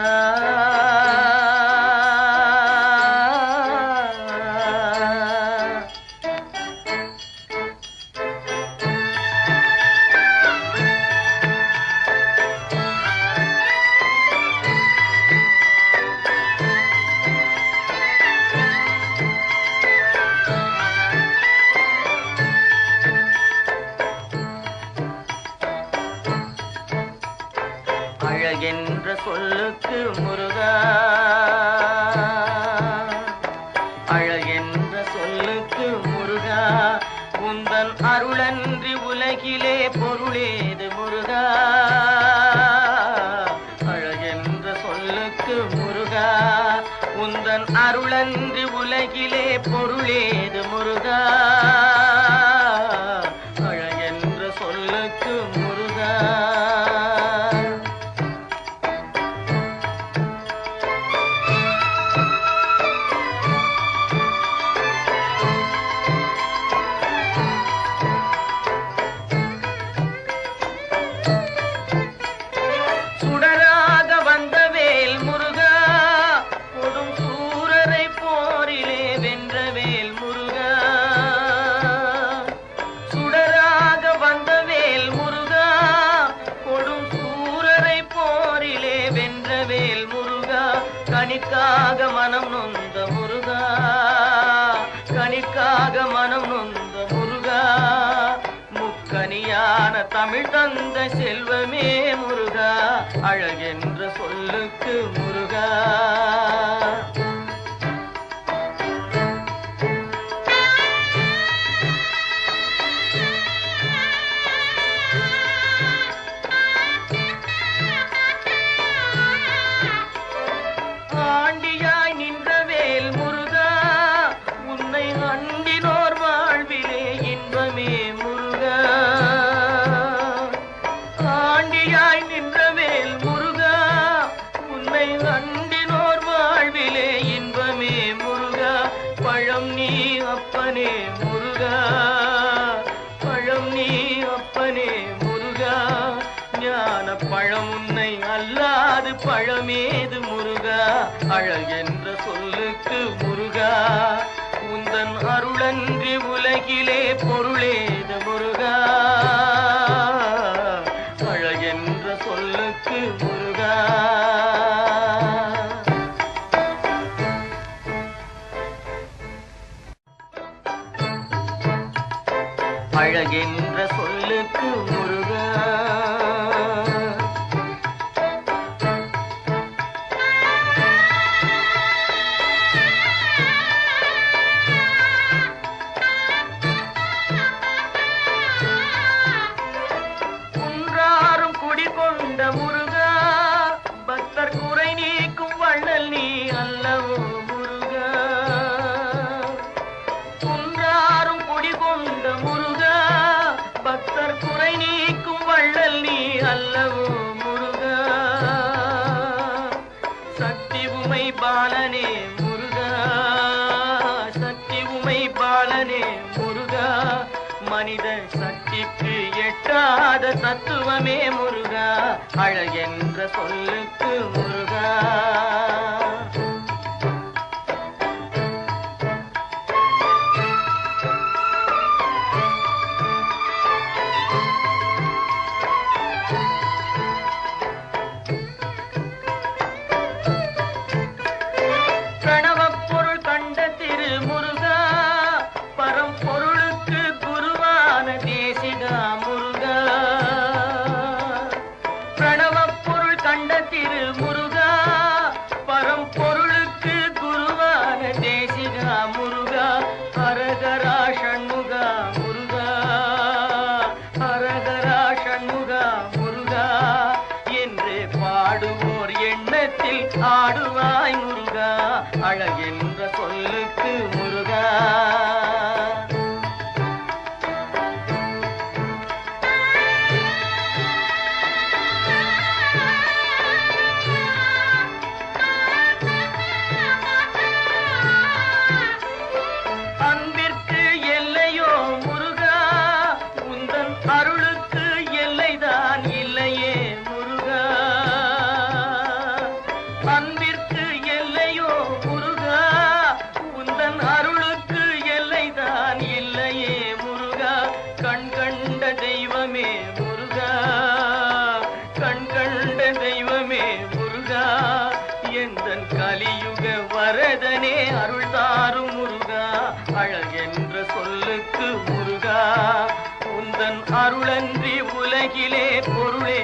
முருகா அழகென்ற சொல்லுக்கு முருகா அழகென்ற சொல்லுக்கு முருகா உந்தன் அருளன்றி உலகிலே பொருளேது முருகா அழகென்ற சொல்லுக்கு முருகா உந்தன் அருளன்றி உலகிலே பொருளேது முருகா அழகென்ற சொல்லுக்கு முருகா கனிக்காக மனம் நொந்த முருகா கனிக்காக மனம் நொந்த முருகா முக்கனியான தமிழ் தந்த செல்வமே முருகா அழகென்ற சொல்லுக்கு முருகா ஆண்டியாய் நின்றவேல் முருகா உன்னை அண்டினோர் வாழ்விலே இன்பமே முருகா ஆண்டியாய் நின்றவேல் முருகா உன்னை அண்டினோர் வாழ்விலே இன்பமே முருகா பழம் நீ அப்பனே முருகா பழம் நீ அப்பனே முருகா ஞான பழம் உன்னை அல்லாது பழமேது முருகா அழகென்ற சொல்லுக்கு முருகா உந்தன் அருளன்றி உலகிலே பொருளேது முருகா அழகென்ற சொல்லுக்கு முருகா அழகென்ற சொல்லுக்கு முருகா கொண்ட முருகா பக்தர் குறை நீக்கும் வள்ளல் நீ அல்லவோ முருகா குன்றாரும் குடி கொண்ட முருகா பக்தர் குறை நீக்கும் வள்ளல் நீ அல்லவோ முருகா சக்தி உமை பாலனே முருகா சக்தி உமை பாலனே முருகா மனித சக்திக்கு எட்டாத தத்துவமே முருகா அழகென்ற சொல்லுக்கு முருகா பிரணவப் பொருள் கண்ட திரு முருகா பரம்பொருளுக்கு குருவான தேசிகா முருகா பிரணவப் பொருள் கண்ட திரு முருகா பரம்பொருளுக்கு குருவான தேசிகா முருகா ஹரஹரா ஷண்முகா முருகா ஹரஹரா ஷண்முகா முருகா என்று பாடுவோர் எண்ணத்தில் ஆடுவாய் முருகா அழகென்ற சொல்லுக்கு முருகா அன்பிற்கு எல்லையோ முருகா உந்தன் அருளுக்கு எல்லைதான் இல்லையே முருகா அன்றி உலகிலே பொருளே